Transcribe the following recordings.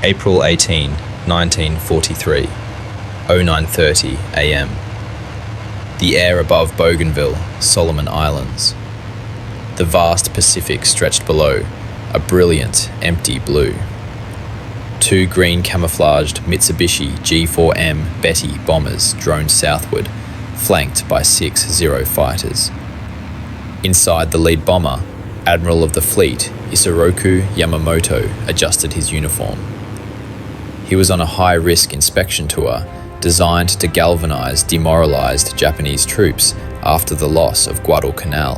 April 18, 1943, 09:30 a.m. The air above Bougainville, Solomon Islands. The vast Pacific stretched below, a brilliant, empty blue. Two green camouflaged Mitsubishi G4M Betty bombers droned southward, flanked by 6 Zero fighters. Inside the lead bomber, Admiral of the fleet Isoroku Yamamoto adjusted his uniform. He was on a high-risk inspection tour designed to galvanize demoralized Japanese troops after the loss of Guadalcanal.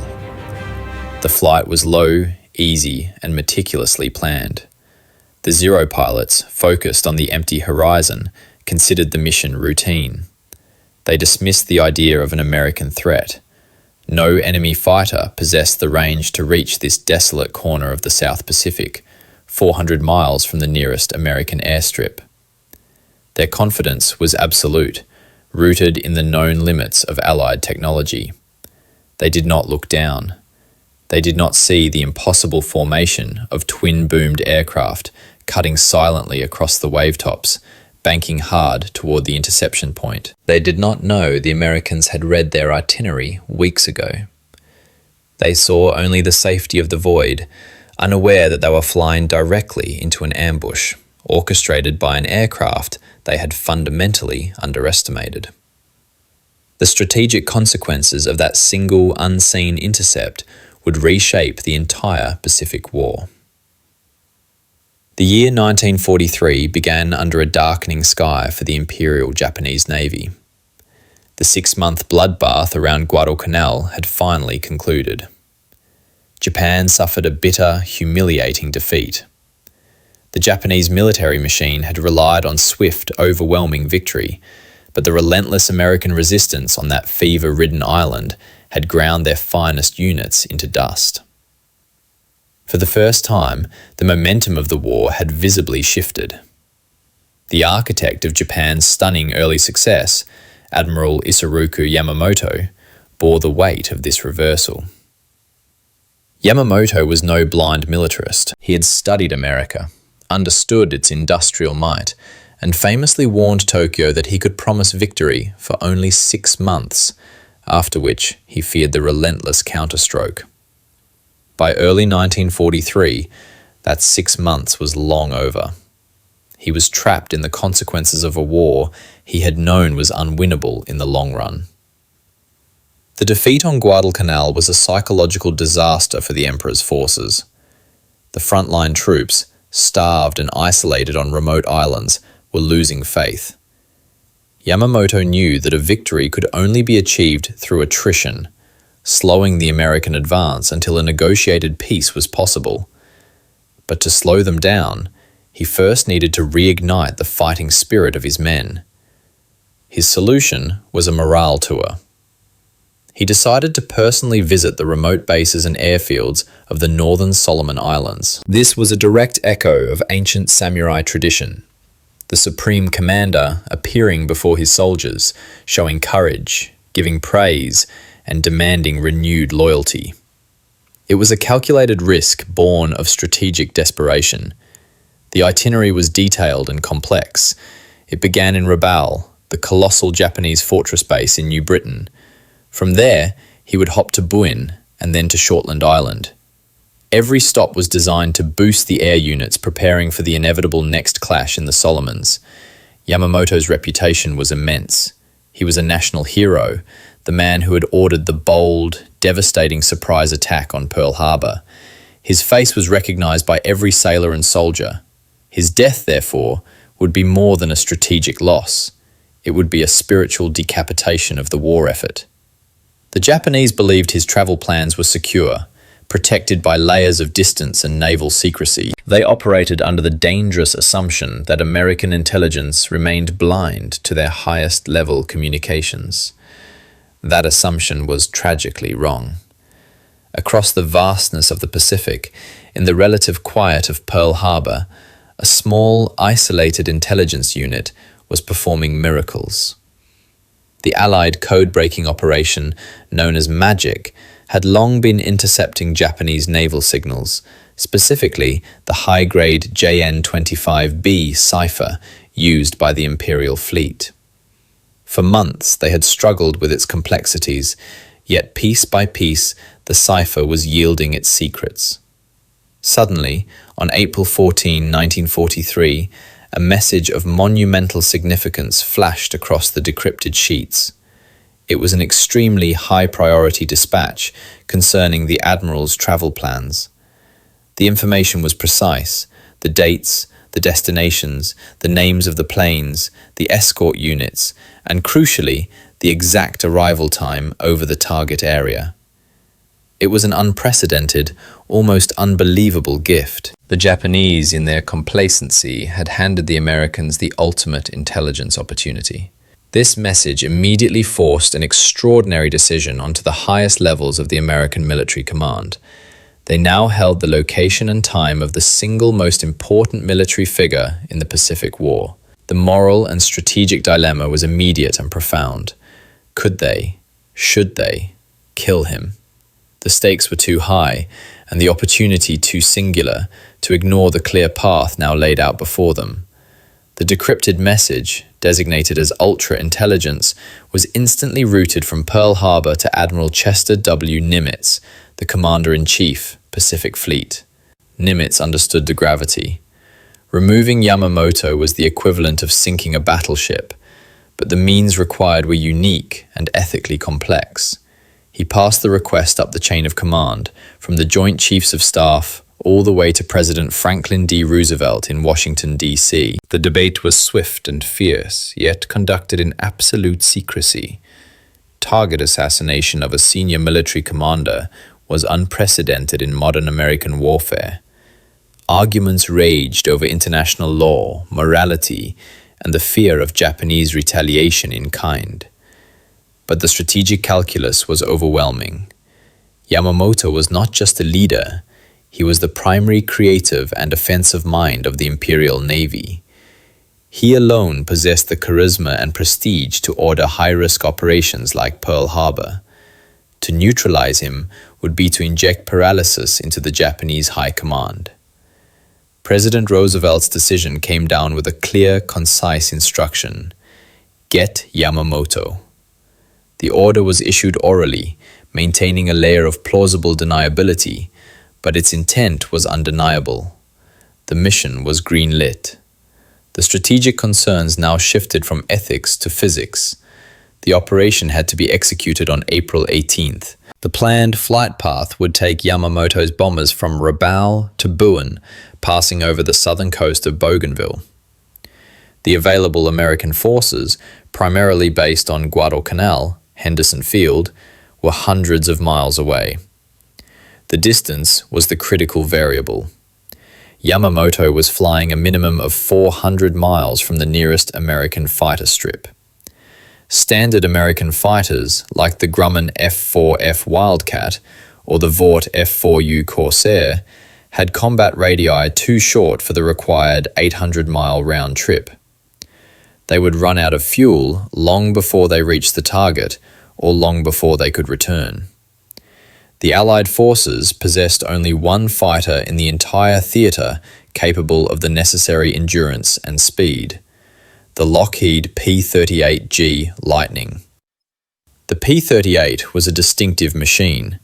The flight was low, easy, and meticulously planned. The Zero pilots, focused on the empty horizon, considered the mission routine. They dismissed the idea of an American threat. No enemy fighter possessed the range to reach this desolate corner of the South Pacific, 400 miles from the nearest American airstrip. Their confidence was absolute, rooted in the known limits of Allied technology. They did not look down. They did not see the impossible formation of twin-boomed aircraft cutting silently across the wavetops, banking hard toward the interception point. They did not know the Americans had read their itinerary weeks ago. They saw only the safety of the void, unaware that they were flying directly into an ambush, orchestrated by an aircraft they had fundamentally underestimated. The strategic consequences of that single unseen intercept would reshape the entire Pacific War. The year 1943 began under a darkening sky for the Imperial Japanese Navy. The 6-month bloodbath around Guadalcanal had finally concluded. Japan suffered a bitter, humiliating defeat. The Japanese military machine had relied on swift, overwhelming victory, but the relentless American resistance on that fever-ridden island had ground their finest units into dust. For the first time, the momentum of the war had visibly shifted. The architect of Japan's stunning early success, Admiral Isoroku Yamamoto, bore the weight of this reversal. Yamamoto was no blind militarist. He had studied America, understood its industrial might, and famously warned Tokyo that he could promise victory for only 6 months, after which he feared the relentless counterstroke. By early 1943, that 6 months was long over. He was trapped in the consequences of a war he had known was unwinnable in the long run. The defeat on Guadalcanal was a psychological disaster for the Emperor's forces. The frontline troops, starved and isolated on remote islands, were losing faith. Yamamoto knew that a victory could only be achieved through attrition, slowing the American advance until a negotiated peace was possible. But to slow them down, he first needed to reignite the fighting spirit of his men. His solution was a morale tour. He decided to personally visit the remote bases and airfields of the northern Solomon Islands. This was a direct echo of ancient samurai tradition, the supreme commander appearing before his soldiers, showing courage, giving praise, and demanding renewed loyalty. It was a calculated risk born of strategic desperation. The itinerary was detailed and complex. It began in Rabaul, the colossal Japanese fortress base in New Britain. From there, he would hop to Buin and then to Shortland Island. Every stop was designed to boost the air units preparing for the inevitable next clash in the Solomons. Yamamoto's reputation was immense. He was a national hero, the man who had ordered the bold, devastating surprise attack on Pearl Harbor. His face was recognized by every sailor and soldier. His death, therefore, would be more than a strategic loss. It would be a spiritual decapitation of the war effort. The Japanese believed his travel plans were secure, protected by layers of distance and naval secrecy. They operated under the dangerous assumption that American intelligence remained blind to their highest level communications. That assumption was tragically wrong. Across the vastness of the Pacific, in the relative quiet of Pearl Harbor, a small, isolated intelligence unit was performing miracles. The Allied code-breaking operation, known as Magic, had long been intercepting Japanese naval signals, specifically the high-grade JN-25B cipher used by the Imperial fleet. For months they had struggled with its complexities, yet piece by piece the cipher was yielding its secrets. Suddenly, on April 14, 1943, a message of monumental significance flashed across the decrypted sheets. It was an extremely high-priority dispatch concerning the Admiral's travel plans. The information was precise: the dates, the destinations, the names of the planes, the escort units, and crucially, the exact arrival time over the target area. It was an unprecedented, almost unbelievable gift. The Japanese, in their complacency, had handed the Americans the ultimate intelligence opportunity. This message immediately forced an extraordinary decision onto the highest levels of the American military command. They now held the location and time of the single most important military figure in the Pacific War. The moral and strategic dilemma was immediate and profound. Could they, should they, kill him? The stakes were too high, and the opportunity too singular to ignore the clear path now laid out before them. The decrypted message, designated as ultra-intelligence, was instantly routed from Pearl Harbor to Admiral Chester W. Nimitz, the Commander-in-Chief, Pacific Fleet. Nimitz understood the gravity. Removing Yamamoto was the equivalent of sinking a battleship, but the means required were unique and ethically complex. He passed the request up the chain of command, from the Joint Chiefs of Staff all the way to President Franklin D. Roosevelt in Washington, D.C. The debate was swift and fierce, yet conducted in absolute secrecy. Target assassination of a senior military commander was unprecedented in modern American warfare. Arguments raged over international law, morality, and the fear of Japanese retaliation in kind. But the strategic calculus was overwhelming. Yamamoto was not just a leader, he was the primary creative and offensive mind of the Imperial Navy. He alone possessed the charisma and prestige to order high-risk operations like Pearl Harbor. To neutralize him would be to inject paralysis into the Japanese high command. President Roosevelt's decision came down with a clear, concise instruction: get Yamamoto. The order was issued orally, maintaining a layer of plausible deniability, but its intent was undeniable. The mission was green-lit. The strategic concerns now shifted from ethics to physics. The operation had to be executed on April 18th. The planned flight path would take Yamamoto's bombers from Rabaul to Buin, passing over the southern coast of Bougainville. The available American forces, primarily based on Guadalcanal, Henderson Field, were hundreds of miles away. The distance was the critical variable. Yamamoto was flying a minimum of 400 miles from the nearest American fighter strip. Standard American fighters, like the Grumman F-4F Wildcat or the Vought F-4U Corsair, had combat radii too short for the required 800-mile round trip. They would run out of fuel long before they reached the target or long before they could return. The Allied forces possessed only one fighter in the entire theatre capable of the necessary endurance and speed: the Lockheed P-38G Lightning. The P-38 was a distinctive machine.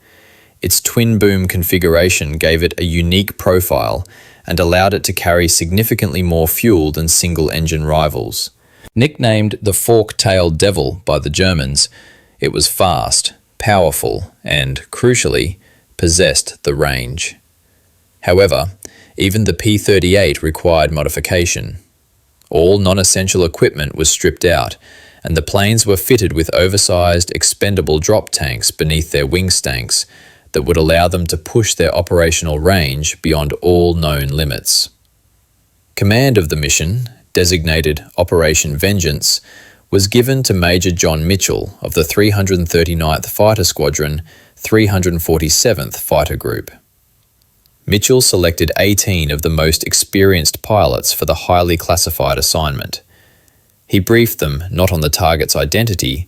Its twin-boom configuration gave it a unique profile and allowed it to carry significantly more fuel than single-engine rivals. Nicknamed the fork-tailed devil by the Germans, it was fast, powerful, and, crucially, possessed the range. However, even the P-38 required modification. All non-essential equipment was stripped out, and the planes were fitted with oversized, expendable drop tanks beneath their wing stanks that would allow them to push their operational range beyond all known limits. Command of the mission, designated Operation Vengeance, was given to Major John Mitchell of the 339th Fighter Squadron, 347th Fighter Group. Mitchell selected 18 of the most experienced pilots for the highly classified assignment. He briefed them not on the target's identity,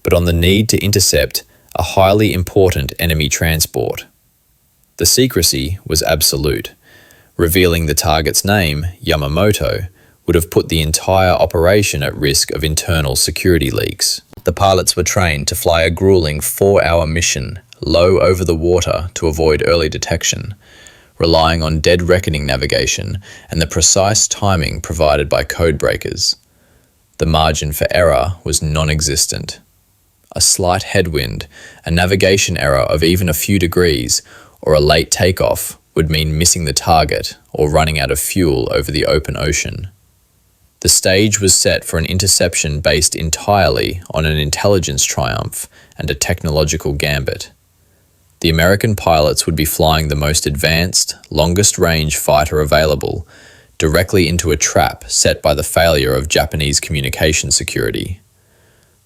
but on the need to intercept a highly important enemy transport. The secrecy was absolute. Revealing the target's name, Yamamoto, would have put the entire operation at risk of internal security leaks. The pilots were trained to fly a grueling 4-hour mission low over the water to avoid early detection, relying on dead reckoning navigation and the precise timing provided by code breakers. The margin for error was non-existent. A slight headwind, a navigation error of even a few degrees, or a late takeoff would mean missing the target or running out of fuel over the open ocean. The stage was set for an interception based entirely on an intelligence triumph and a technological gambit. The American pilots would be flying the most advanced, longest-range fighter available, directly into a trap set by the failure of Japanese communication security.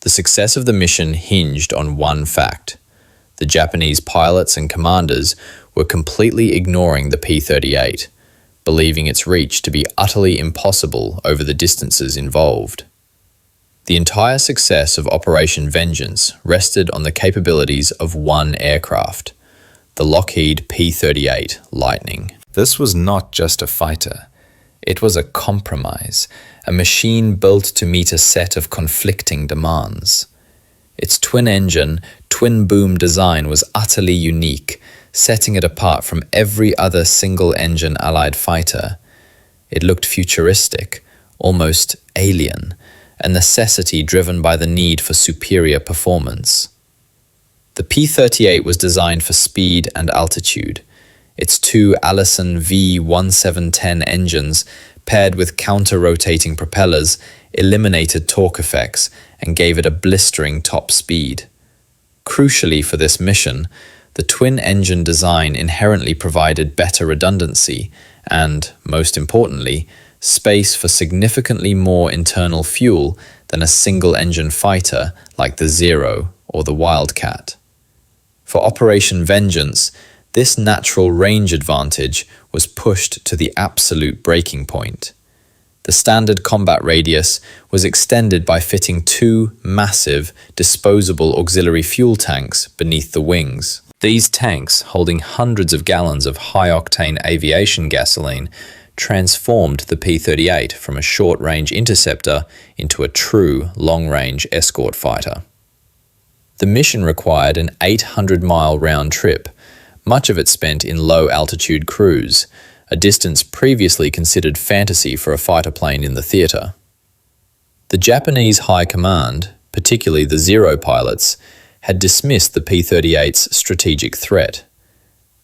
The success of the mission hinged on one fact. The Japanese pilots and commanders were completely ignoring the P-38, believing its reach to be utterly impossible over the distances involved. The entire success of Operation Vengeance rested on the capabilities of one aircraft, the Lockheed P-38 Lightning. This was not just a fighter. It was a compromise, a machine built to meet a set of conflicting demands. Its twin-engine, twin-boom design was utterly unique, setting it apart from every other single-engine Allied fighter. It looked futuristic, almost alien, a necessity driven by the need for superior performance. The P-38 was designed for speed and altitude. Its two Allison V1710 engines, paired with counter-rotating propellers, eliminated torque effects and gave it a blistering top speed. Crucially for this mission, the twin-engine design inherently provided better redundancy and, most importantly, space for significantly more internal fuel than a single-engine fighter like the Zero or the Wildcat. For Operation Vengeance, this natural range advantage was pushed to the absolute breaking point. The standard combat radius was extended by fitting two massive, disposable auxiliary fuel tanks beneath the wings. These tanks, holding hundreds of gallons of high-octane aviation gasoline, transformed the P-38 from a short-range interceptor into a true long-range escort fighter. The mission required an 800-mile round trip, much of it spent in low-altitude cruise, a distance previously considered fantasy for a fighter plane in the theater. The Japanese High Command, particularly the Zero pilots, had dismissed the P-38's strategic threat.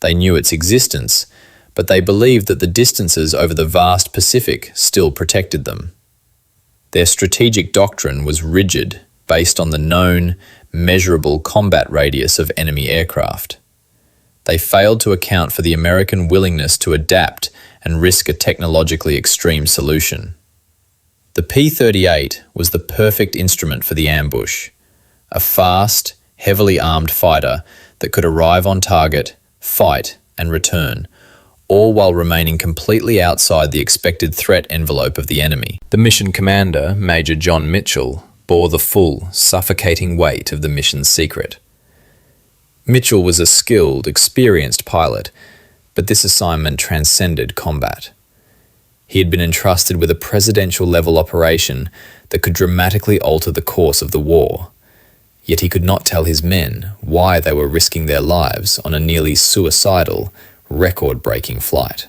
They knew its existence, but they believed that the distances over the vast Pacific still protected them. Their strategic doctrine was rigid, based on the known, measurable combat radius of enemy aircraft. They failed to account for the American willingness to adapt and risk a technologically extreme solution. The P-38 was the perfect instrument for the ambush, a fast, heavily armed fighter that could arrive on target, fight, and return, all while remaining completely outside the expected threat envelope of the enemy. The mission commander, Major John Mitchell, bore the full, suffocating weight of the mission's secret. Mitchell was a skilled, experienced pilot, but this assignment transcended combat. He had been entrusted with a presidential-level operation that could dramatically alter the course of the war, yet he could not tell his men why they were risking their lives on a nearly suicidal, record-breaking flight.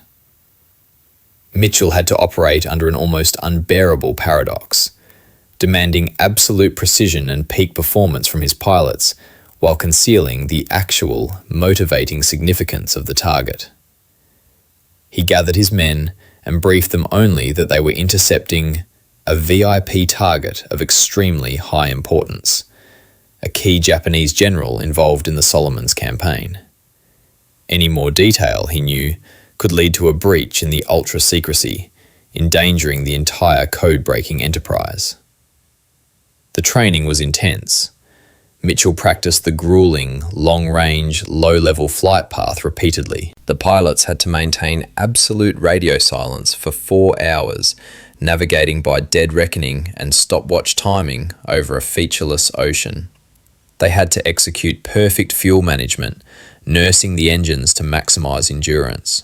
Mitchell had to operate under an almost unbearable paradox, demanding absolute precision and peak performance from his pilots, while concealing the actual, motivating significance of the target. He gathered his men and briefed them only that they were intercepting a VIP target of extremely high importance, a key Japanese general involved in the Solomons campaign. Any more detail, he knew, could lead to a breach in the ultra-secrecy, endangering the entire code-breaking enterprise. The training was intense. Mitchell practiced the grueling, long-range, low-level flight path repeatedly. The pilots had to maintain absolute radio silence for 4 hours, navigating by dead reckoning and stopwatch timing over a featureless ocean. They had to execute perfect fuel management, nursing the engines to maximize endurance.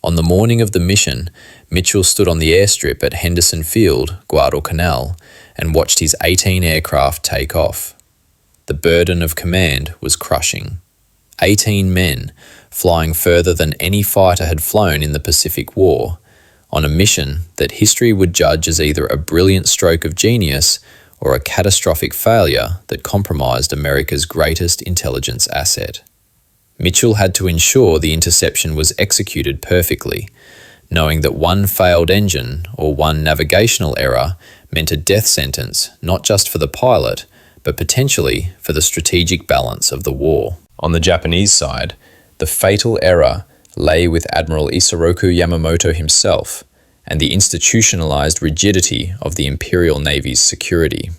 On the morning of the mission, Mitchell stood on the airstrip at Henderson Field, Guadalcanal, and watched his 18 aircraft take off. The burden of command was crushing. 18 men, flying further than any fighter had flown in the Pacific War, on a mission that history would judge as either a brilliant stroke of genius or a catastrophic failure that compromised America's greatest intelligence asset. Mitchell had to ensure the interception was executed perfectly, knowing that one failed engine or one navigational error meant a death sentence not just for the pilot, but potentially for the strategic balance of the war. On the Japanese side, the fatal error lay with Admiral Isoroku Yamamoto himself and the institutionalized rigidity of the Imperial Navy's security.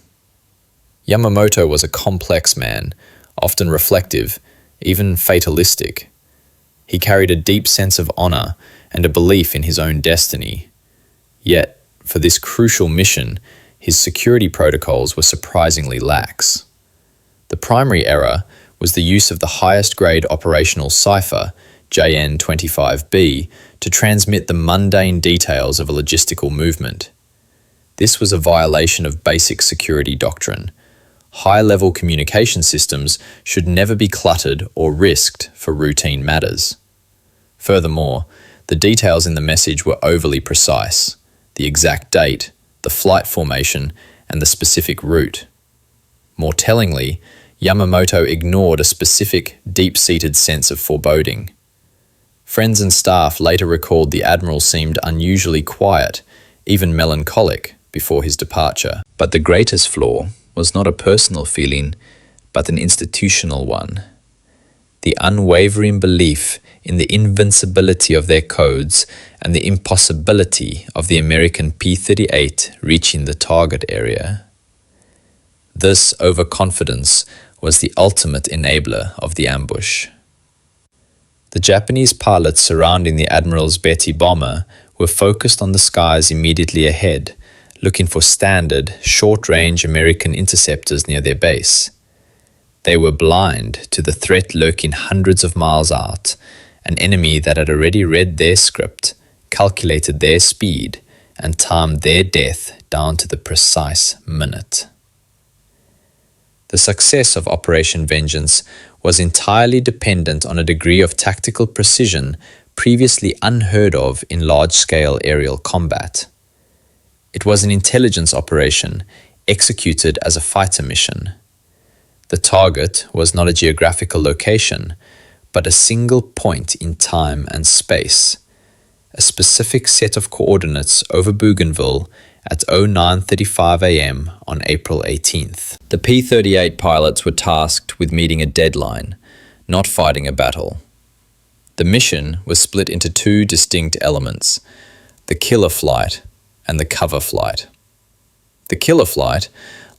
Yamamoto was a complex man, often reflective, even fatalistic. He carried a deep sense of honor and a belief in his own destiny. Yet, for this crucial mission, his security protocols were surprisingly lax. The primary error was the use of the highest grade operational cipher, JN-25B, to transmit the mundane details of a logistical movement. This was a violation of basic security doctrine. High-level communication systems should never be cluttered or risked for routine matters. Furthermore, the details in the message were overly precise: the exact date, the flight formation, and the specific route. More tellingly, Yamamoto ignored a specific, deep-seated sense of foreboding. Friends and staff later recalled the Admiral seemed unusually quiet, even melancholic, before his departure. But the greatest flaw was not a personal feeling, but an institutional one. The unwavering belief in the invincibility of their codes and the impossibility of the American P-38 reaching the target area. This overconfidence was the ultimate enabler of the ambush. The Japanese pilots surrounding the Admiral's Betty bomber were focused on the skies immediately ahead, looking for standard, short-range American interceptors near their base. They were blind to the threat lurking hundreds of miles out, an enemy that had already read their script, calculated their speed, and timed their death down to the precise minute. The success of Operation Vengeance was entirely dependent on a degree of tactical precision previously unheard of in large-scale aerial combat. It was an intelligence operation executed as a fighter mission. The target was not a geographical location, but a single point in time and space, a specific set of coordinates over Bougainville at 09:35 a.m. on April 18th. The P-38 pilots were tasked with meeting a deadline, not fighting a battle. The mission was split into two distinct elements: the killer flight and the cover flight. The killer flight,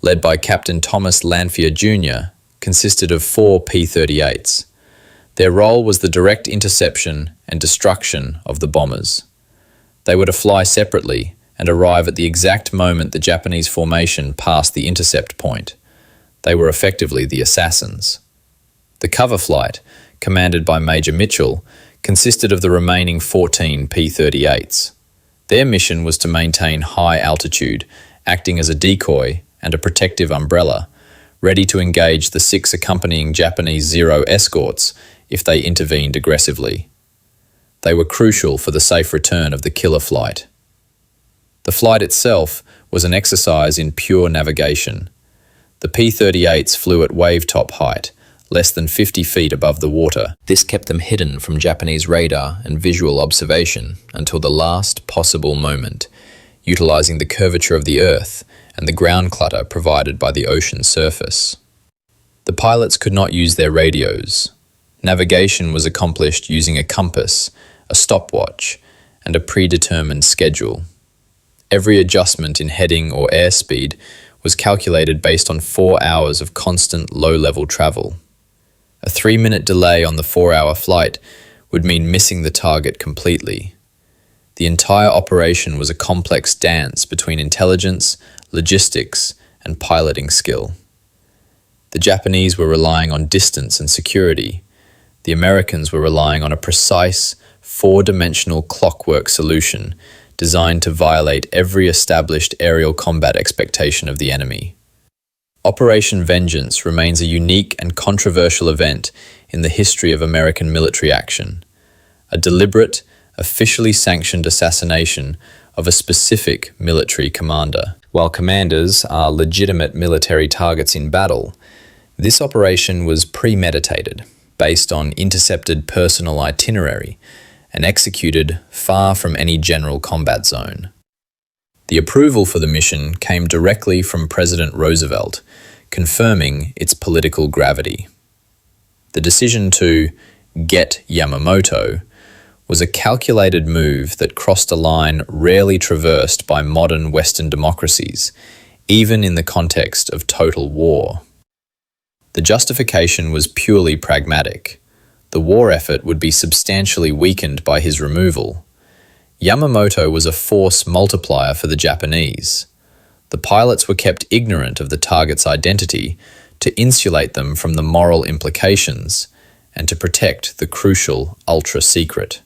led by Captain Thomas Lanphier Jr., consisted of 4 P-38s. Their role was the direct interception and destruction of the bombers. They were to fly separately and arrive at the exact moment the Japanese formation passed the intercept point. They were effectively the assassins. The cover flight, commanded by Major Mitchell, consisted of the remaining 14 P-38s. Their mission was to maintain high altitude, acting as a decoy and a protective umbrella, ready to engage the 6 accompanying Japanese Zero escorts if they intervened aggressively. They were crucial for the safe return of the killer flight. The flight itself was an exercise in pure navigation. The P-38s flew at wave-top height, less than 50 feet above the water. This kept them hidden from Japanese radar and visual observation until the last possible moment, utilizing the curvature of the Earth and the ground clutter provided by the ocean surface. The pilots could not use their radios. Navigation was accomplished using a compass, a stopwatch, and a predetermined schedule. Every adjustment in heading or airspeed was calculated based on 4 hours of constant low-level travel. A 3-minute delay on the 4-hour flight would mean missing the target completely. The entire operation was a complex dance between intelligence, logistics, and piloting skill. The Japanese were relying on distance and security. The Americans were relying on a precise, four-dimensional clockwork solution designed to violate every established aerial combat expectation of the enemy. Operation Vengeance remains a unique and controversial event in the history of American military action, a deliberate, officially sanctioned assassination of a specific military commander. While commanders are legitimate military targets in battle, this operation was premeditated, based on intercepted personal itinerary, and executed far from any general combat zone. The approval for the mission came directly from President Roosevelt, confirming its political gravity. The decision to get Yamamoto was a calculated move that crossed a line rarely traversed by modern Western democracies, even in the context of total war. The justification was purely pragmatic. The war effort would be substantially weakened by his removal. Yamamoto was a force multiplier for the Japanese. The pilots were kept ignorant of the target's identity to insulate them from the moral implications and to protect the crucial ultra-secret.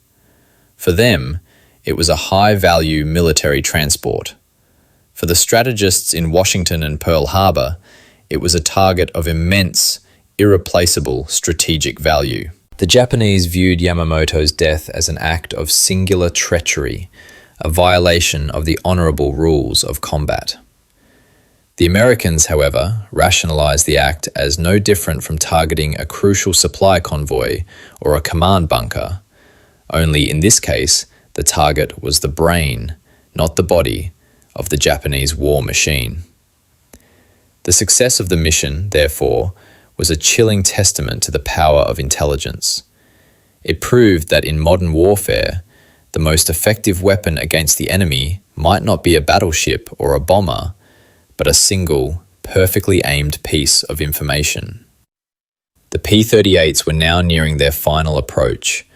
For them, it was a high-value military transport. For the strategists in Washington and Pearl Harbor, it was a target of immense, irreplaceable strategic value. The Japanese viewed Yamamoto's death as an act of singular treachery, a violation of the honorable rules of combat. The Americans, however, rationalized the act as no different from targeting a crucial supply convoy or a command bunker, only in this case, the target was the brain, not the body, of the Japanese war machine. The success of the mission, therefore, was a chilling testament to the power of intelligence. It proved that in modern warfare, the most effective weapon against the enemy might not be a battleship or a bomber, but a single, perfectly aimed piece of information. The P-38s were now nearing their final approach,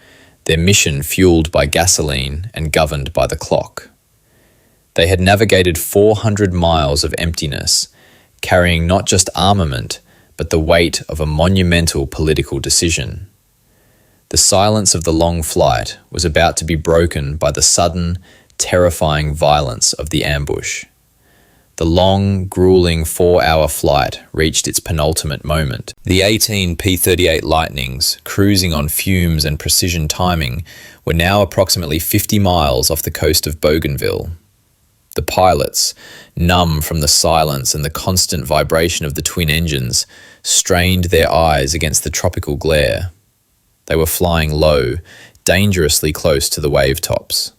their mission fueled by gasoline and governed by the clock. They had navigated 400 miles of emptiness, carrying not just armament, but the weight of a monumental political decision. The silence of the long flight was about to be broken by the sudden, terrifying violence of the ambush. The long, grueling 4-hour flight reached its penultimate moment. The 18 P-38 Lightnings, cruising on fumes and precision timing, were now approximately 50 miles off the coast of Bougainville. The pilots, numb from the silence and the constant vibration of the twin engines, strained their eyes against the tropical glare. They were flying low, dangerously close to the wave tops.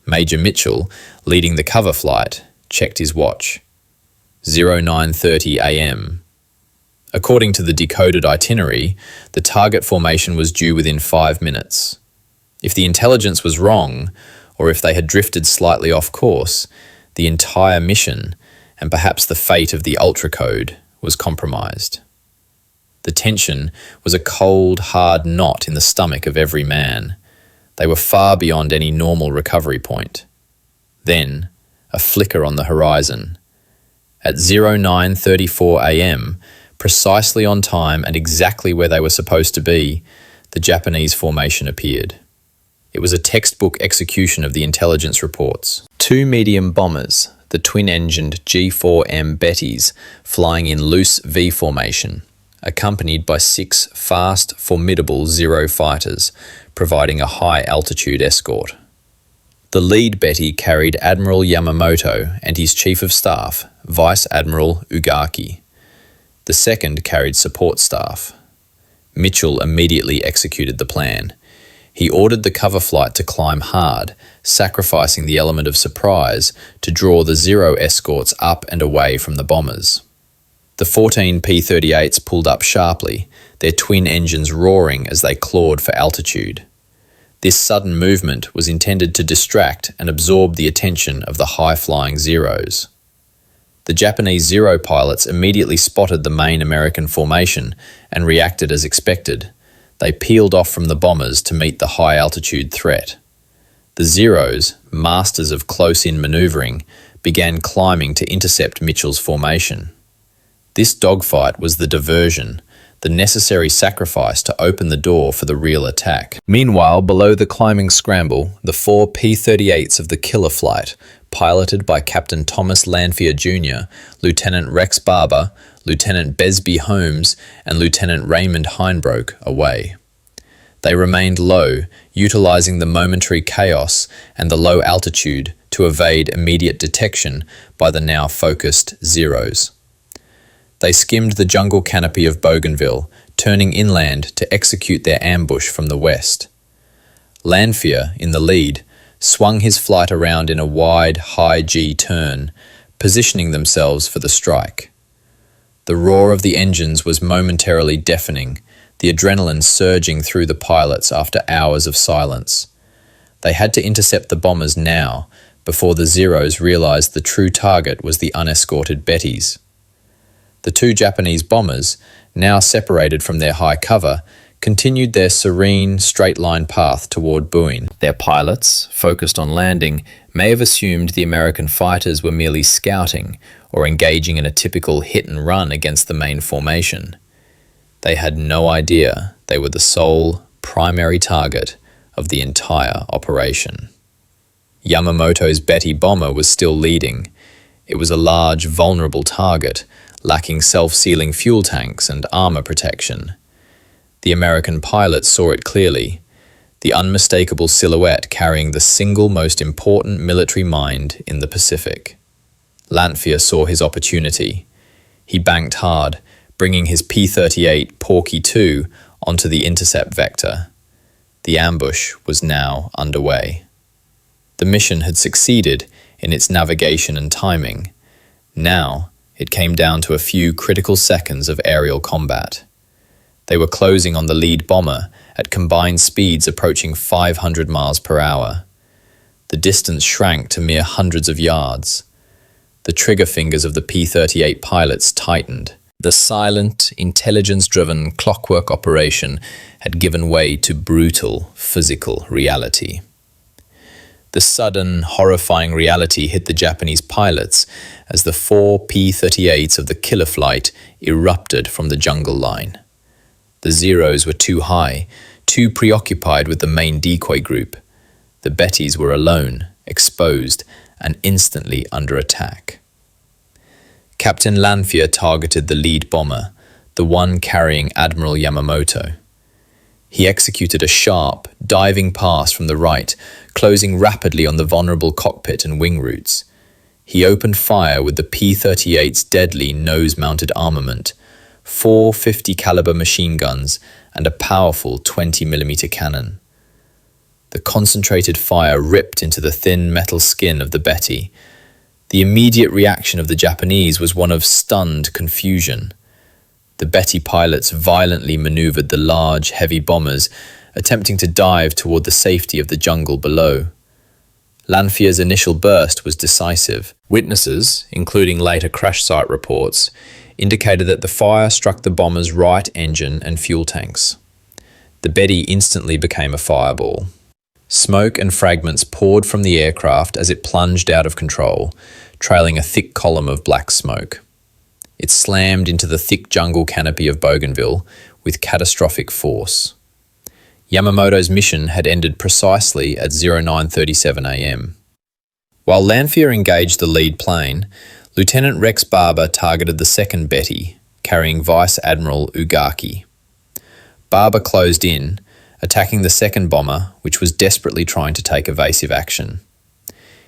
Major Mitchell, leading the cover flight, checked his watch. 09:30 a.m. According to the decoded itinerary, the target formation was due within 5 minutes. If the intelligence was wrong, or if they had drifted slightly off course, the entire mission, and perhaps the fate of the Ultra Code, was compromised. The tension was a cold, hard knot in the stomach of every man. They were far beyond any normal recovery point. Then, a flicker on the horizon. At 09:34 a.m., precisely on time and exactly where they were supposed to be, the Japanese formation appeared. It was a textbook execution of the intelligence reports. 2 medium bombers, the twin-engined G4M Bettys, flying in loose V formation, accompanied by 6 fast, formidable Zero fighters, providing a high-altitude escort. The lead Betty carried Admiral Yamamoto and his Chief of Staff, Vice Admiral Ugaki. The second carried support staff. Mitchell immediately executed the plan. He ordered the cover flight to climb hard, sacrificing the element of surprise to draw the Zero escorts up and away from the bombers. The 14 P-38s pulled up sharply, their twin engines roaring as they clawed for altitude. This sudden movement was intended to distract and absorb the attention of the high-flying Zeros. The Japanese Zero pilots immediately spotted the main American formation and reacted as expected. They peeled off from the bombers to meet the high-altitude threat. The Zeros, masters of close-in maneuvering, began climbing to intercept Mitchell's formation. This dogfight was the diversion, the necessary sacrifice to open the door for the real attack. Meanwhile, below the climbing scramble, the 4 P-38s of the killer flight, piloted by Captain Thomas Lanphier Jr., Lieutenant Rex Barber, Lieutenant Besby Holmes, and Lieutenant Raymond Heinbroke, away. They remained low, utilizing the momentary chaos and the low altitude to evade immediate detection by the now focused Zeros. They skimmed the jungle canopy of Bougainville, turning inland to execute their ambush from the west. Lanphier, in the lead, swung his flight around in a wide, high G turn, positioning themselves for the strike. The roar of the engines was momentarily deafening, the adrenaline surging through the pilots after hours of silence. They had to intercept the bombers now, before the Zeros realized the true target was the unescorted Bettys. The 2 Japanese bombers, now separated from their high cover, continued their serene, straight-line path toward Buin. Their pilots, focused on landing, may have assumed the American fighters were merely scouting or engaging in a typical hit-and-run against the main formation. They had no idea they were the sole, primary target of the entire operation. Yamamoto's Betty bomber was still leading. It was a large, vulnerable target, lacking self-sealing fuel tanks and armor protection. The American pilots saw it clearly, the unmistakable silhouette carrying the single most important military mind in the Pacific. Lanphier saw his opportunity. He banked hard, bringing his P-38 Porky II onto the intercept vector. The ambush was now underway. The mission had succeeded in its navigation and timing. Now, it came down to a few critical seconds of aerial combat. They were closing on the lead bomber at combined speeds approaching 500 miles per hour. The distance shrank to mere hundreds of yards. The trigger fingers of the P-38 pilots tightened. The silent, intelligence-driven clockwork operation had given way to brutal, physical reality. The sudden, horrifying reality hit the Japanese pilots as the 4 P-38s of the killer flight erupted from the jungle line. The Zeros were too high, too preoccupied with the main decoy group. The Bettys were alone, exposed, and instantly under attack. Captain Lanphier targeted the lead bomber, the one carrying Admiral Yamamoto. He executed a sharp, diving pass from the right, closing rapidly on the vulnerable cockpit and wing roots. He opened fire with the P-38's deadly nose-mounted armament, 4 50 caliber machine guns and a powerful 20mm cannon. The concentrated fire ripped into the thin metal skin of the Betty. The immediate reaction of the Japanese was one of stunned confusion. The Betty pilots violently maneuvered the large, heavy bombers, attempting to dive toward the safety of the jungle below. Lanphier's initial burst was decisive. Witnesses, including later crash site reports, indicated that the fire struck the bomber's right engine and fuel tanks. The Betty instantly became a fireball. Smoke and fragments poured from the aircraft as it plunged out of control, trailing a thick column of black smoke. It slammed into the thick jungle canopy of Bougainville with catastrophic force. Yamamoto's mission had ended precisely at 09:37 a.m. While Lanphier engaged the lead plane, Lieutenant Rex Barber targeted the second Betty, carrying Vice Admiral Ugaki. Barber closed in, attacking the second bomber, which was desperately trying to take evasive action.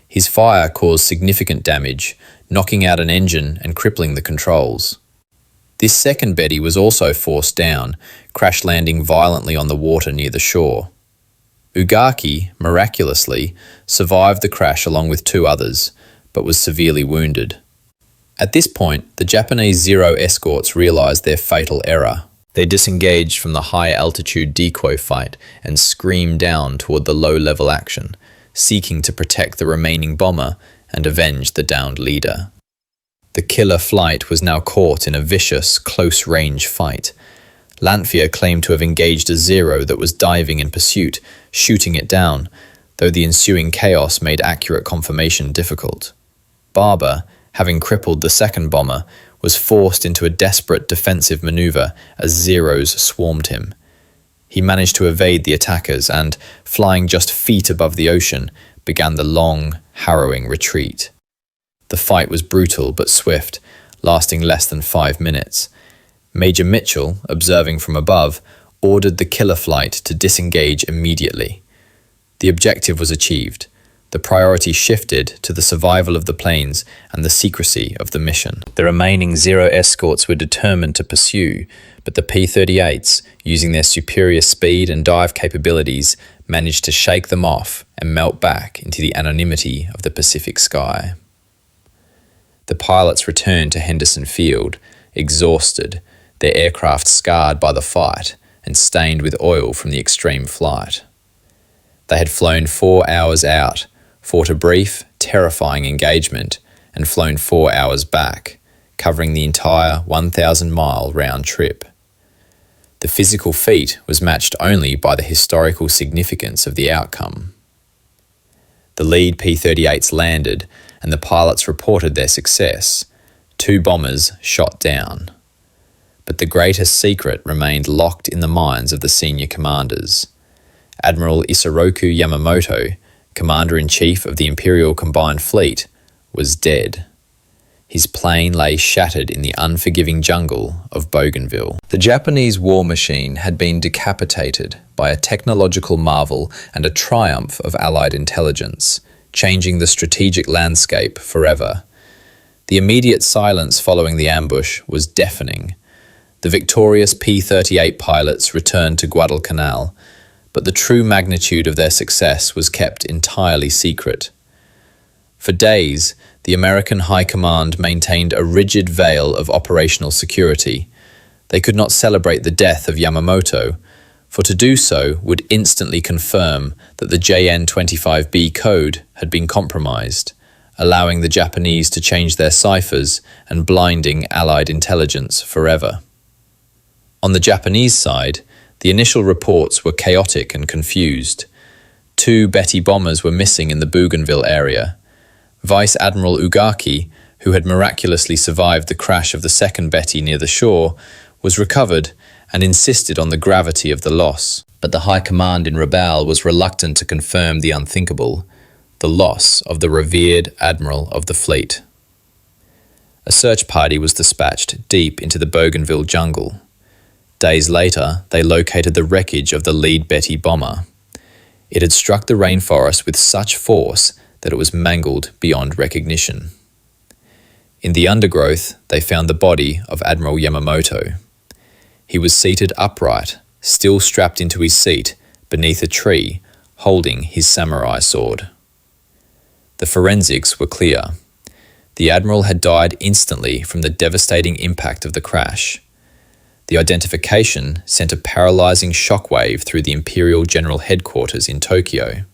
His fire caused significant damage, knocking out an engine and crippling the controls. This second Betty was also forced down, crash landing violently on the water near the shore. Ugaki, miraculously, survived the crash along with 2 others, but was severely wounded. At this point, the Japanese Zero escorts realized their fatal error. They disengaged from the high-altitude decoy fight and screamed down toward the low-level action, seeking to protect the remaining bomber and avenge the downed leader. The killer flight was now caught in a vicious, close-range fight. Lanphier claimed to have engaged a Zero that was diving in pursuit, shooting it down, though the ensuing chaos made accurate confirmation difficult. Barber, having crippled the second bomber, was forced into a desperate defensive maneuver as Zeros swarmed him. He managed to evade the attackers and, flying just feet above the ocean, began the long, harrowing retreat. The fight was brutal but swift, lasting less than 5 minutes. Major Mitchell, observing from above, ordered the killer flight to disengage immediately. The objective was achieved. The priority shifted to the survival of the planes and the secrecy of the mission. The remaining Zero escorts were determined to pursue, but the P-38s, using their superior speed and dive capabilities, managed to shake them off and melt back into the anonymity of the Pacific sky. The pilots returned to Henderson Field, exhausted, their aircraft scarred by the fight and stained with oil from the extreme flight. They had flown 4 hours out, fought a brief, terrifying engagement, and flown 4 hours back, covering the entire 1,000-mile round trip. The physical feat was matched only by the historical significance of the outcome. The lead P-38s landed, and the pilots reported their success, 2 bombers shot down. But the greatest secret remained locked in the minds of the senior commanders. Admiral Isoroku Yamamoto, Commander-in-Chief of the Imperial Combined Fleet, was dead. His plane lay shattered in the unforgiving jungle of Bougainville. The Japanese war machine had been decapitated by a technological marvel and a triumph of Allied intelligence, changing the strategic landscape forever. The immediate silence following the ambush was deafening. The victorious P-38 pilots returned to Guadalcanal, but the true magnitude of their success was kept entirely secret. For days, the American High Command maintained a rigid veil of operational security. They could not celebrate the death of Yamamoto, for to do so would instantly confirm that the JN-25B code had been compromised, allowing the Japanese to change their ciphers and blinding Allied intelligence forever. On the Japanese side, the initial reports were chaotic and confused. 2 Betty bombers were missing in the Bougainville area. Vice Admiral Ugaki, who had miraculously survived the crash of the second Betty near the shore, was recovered and insisted on the gravity of the loss. But the High Command in Rabaul was reluctant to confirm the unthinkable, the loss of the revered Admiral of the fleet. A search party was dispatched deep into the Bougainville jungle. Days later, they located the wreckage of the lead Betty bomber. It had struck the rainforest with such force that it was mangled beyond recognition. In the undergrowth, they found the body of Admiral Yamamoto. He was seated upright, still strapped into his seat, beneath a tree, holding his samurai sword. The forensics were clear. The Admiral had died instantly from the devastating impact of the crash. The identification sent a paralyzing shockwave through the Imperial General Headquarters in Tokyo.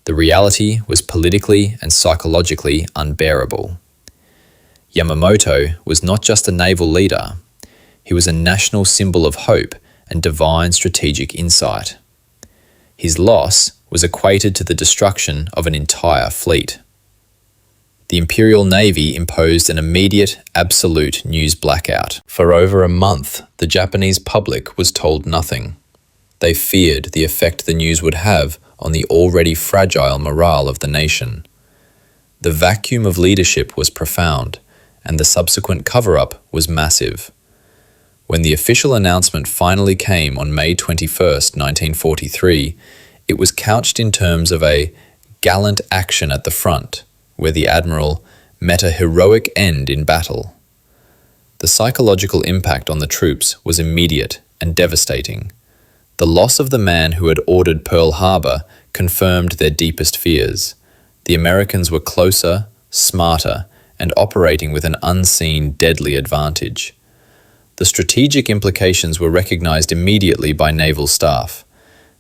The reality was politically and psychologically unbearable. Yamamoto was not just a naval leader, he was a national symbol of hope and divine strategic insight. His loss was equated to the destruction of an entire fleet. The Imperial Navy imposed an immediate, absolute news blackout. For over a month, the Japanese public was told nothing. They feared the effect the news would have on the already fragile morale of the nation. The vacuum of leadership was profound, and the subsequent cover-up was massive. When the official announcement finally came on May 21, 1943, it was couched in terms of a gallant action at the front, where the Admiral met a heroic end in battle. The psychological impact on the troops was immediate and devastating. The loss of the man who had ordered Pearl Harbor confirmed their deepest fears. The Americans were closer, smarter, and operating with an unseen, deadly advantage. The strategic implications were recognized immediately by naval staff.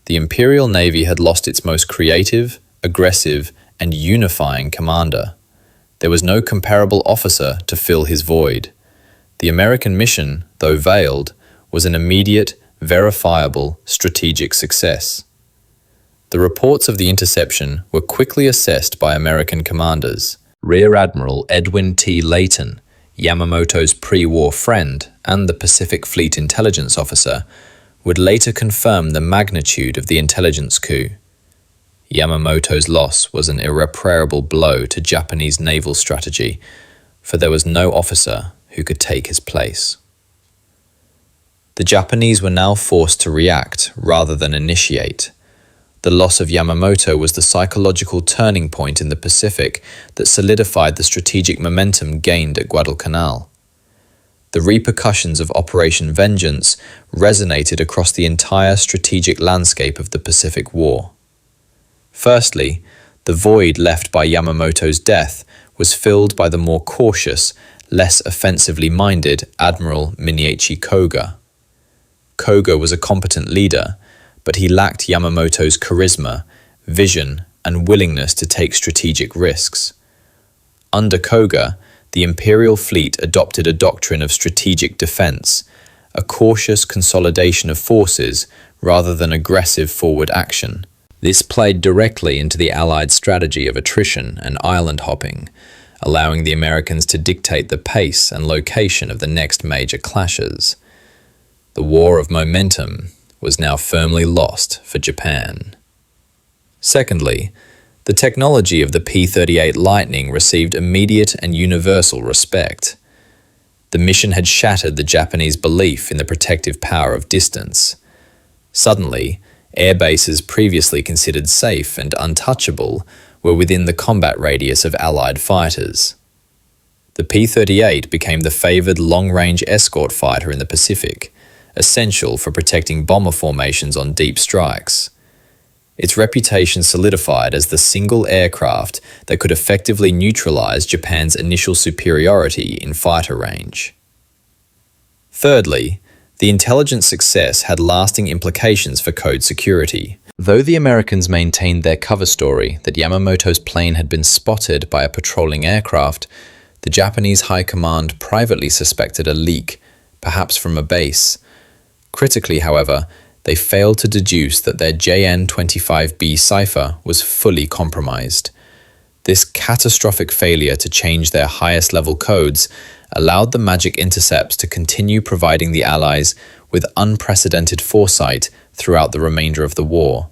The Imperial Navy had lost its most creative, aggressive, and unifying commander. There was no comparable officer to fill his void. The American mission, though veiled, was an immediate, verifiable strategic success. The reports of the interception were quickly assessed by American commanders. Rear Admiral Edwin T. Layton, Yamamoto's pre-war friend and the Pacific Fleet intelligence officer, would later confirm the magnitude of the intelligence coup. Yamamoto's loss was an irreparable blow to Japanese naval strategy, for there was no officer who could take his place. The Japanese were now forced to react rather than initiate. The loss of Yamamoto was the psychological turning point in the Pacific that solidified the strategic momentum gained at Guadalcanal. The repercussions of Operation Vengeance resonated across the entire strategic landscape of the Pacific War. Firstly, the void left by Yamamoto's death was filled by the more cautious, less offensively minded Admiral Minichi Koga. Koga was a competent leader, but he lacked Yamamoto's charisma, vision, and willingness to take strategic risks. Under Koga, the Imperial fleet adopted a doctrine of strategic defense, a cautious consolidation of forces rather than aggressive forward action. This played directly into the Allied strategy of attrition and island hopping, allowing the Americans to dictate the pace and location of the next major clashes. The war of momentum was now firmly lost for Japan. Secondly, the technology of the P-38 Lightning received immediate and universal respect. The mission had shattered the Japanese belief in the protective power of distance. Suddenly, air bases previously considered safe and untouchable were within the combat radius of Allied fighters. The P-38 became the favoured long-range escort fighter in the Pacific, essential for protecting bomber formations on deep strikes. Its reputation solidified as the single aircraft that could effectively neutralize Japan's initial superiority in fighter range. Thirdly, the intelligence success had lasting implications for code security. Though the Americans maintained their cover story that Yamamoto's plane had been spotted by a patrolling aircraft, the Japanese High Command privately suspected a leak, perhaps from a base. Critically, however, they failed to deduce that their JN-25B cipher was fully compromised. This catastrophic failure to change their highest level codes allowed the magic intercepts to continue providing the Allies with unprecedented foresight throughout the remainder of the war,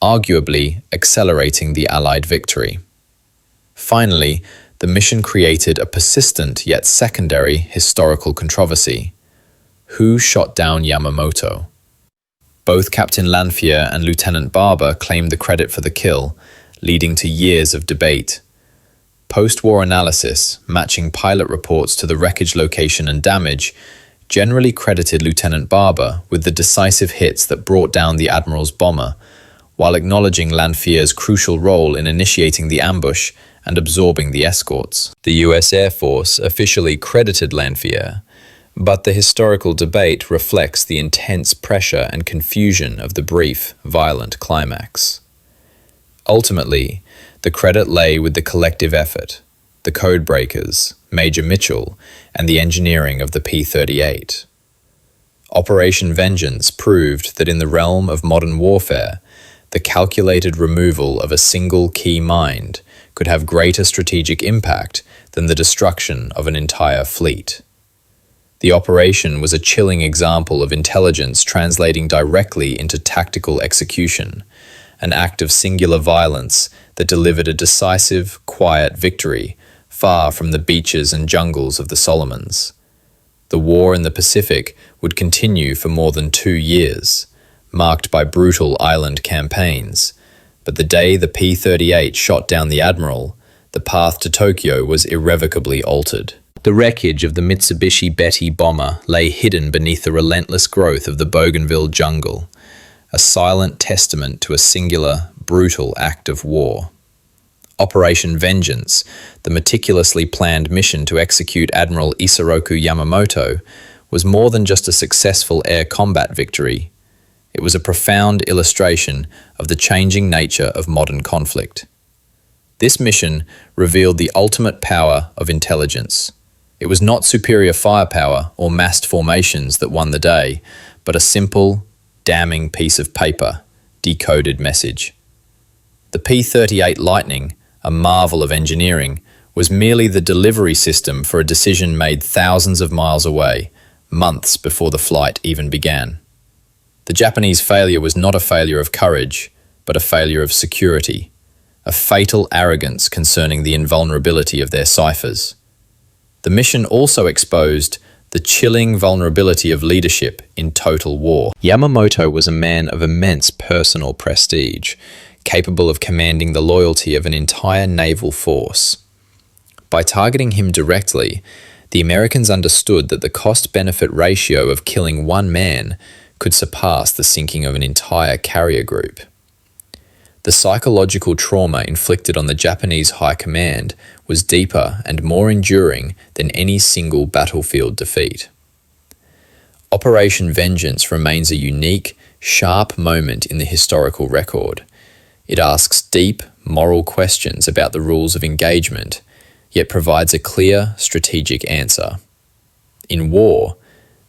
arguably accelerating the Allied victory. Finally, the mission created a persistent yet secondary historical controversy. Who shot down Yamamoto? Both Captain Lanphier and Lieutenant Barber claimed the credit for the kill, leading to years of debate. Post-war analysis, matching pilot reports to the wreckage location and damage, generally credited Lieutenant Barber with the decisive hits that brought down the Admiral's bomber, while acknowledging Lanphier's crucial role in initiating the ambush and absorbing the escorts. The US Air Force officially credited Lanphier, but the historical debate reflects the intense pressure and confusion of the brief, violent climax. Ultimately, the credit lay with the collective effort, the codebreakers, Major Mitchell, and the engineering of the P-38. Operation Vengeance proved that in the realm of modern warfare, the calculated removal of a single key mind could have greater strategic impact than the destruction of an entire fleet. The operation was a chilling example of intelligence translating directly into tactical execution, an act of singular violence that delivered a decisive, quiet victory far from the beaches and jungles of the Solomons. The war in the Pacific would continue for more than 2 years, marked by brutal island campaigns, but the day the P-38 shot down the Admiral, the path to Tokyo was irrevocably altered. The wreckage of the Mitsubishi Betty bomber lay hidden beneath the relentless growth of the Bougainville jungle, a silent testament to a singular, brutal act of war. Operation Vengeance, the meticulously planned mission to execute Admiral Isoroku Yamamoto, was more than just a successful air combat victory. It was a profound illustration of the changing nature of modern conflict. This mission revealed the ultimate power of intelligence. It was not superior firepower or massed formations that won the day, but a simple, damning piece of paper, decoded message. The P-38 Lightning, a marvel of engineering, was merely the delivery system for a decision made thousands of miles away, months before the flight even began. The Japanese failure was not a failure of courage, but a failure of security, a fatal arrogance concerning the invulnerability of their ciphers. The mission also exposed the chilling vulnerability of leadership in total war. Yamamoto was a man of immense personal prestige, capable of commanding the loyalty of an entire naval force. By targeting him directly, the Americans understood that the cost-benefit ratio of killing one man could surpass the sinking of an entire carrier group. The psychological trauma inflicted on the Japanese high command was deeper and more enduring than any single battlefield defeat. Operation Vengeance remains a unique, sharp moment in the historical record. It asks deep, moral questions about the rules of engagement, yet provides a clear, strategic answer. In war,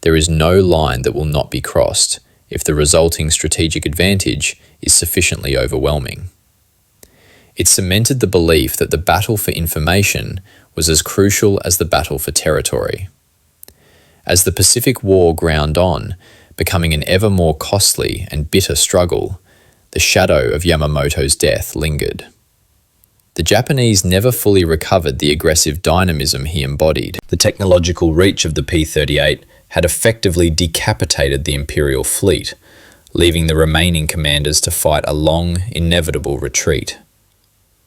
there is no line that will not be crossed if the resulting strategic advantage is sufficiently overwhelming. It cemented the belief that the battle for information was as crucial as the battle for territory. As the Pacific War ground on, becoming an ever more costly and bitter struggle, the shadow of Yamamoto's death lingered. The Japanese never fully recovered the aggressive dynamism he embodied. The technological reach of the P-38 had effectively decapitated the Imperial fleet, leaving the remaining commanders to fight a long, inevitable retreat.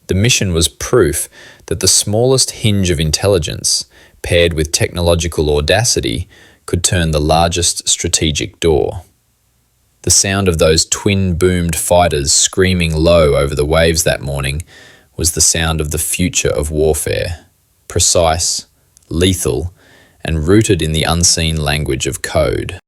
The mission was proof that the smallest hinge of intelligence, paired with technological audacity, could turn the largest strategic door. The sound of those twin-boomed fighters screaming low over the waves that morning was the sound of the future of warfare, precise, lethal, and rooted in the unseen language of code.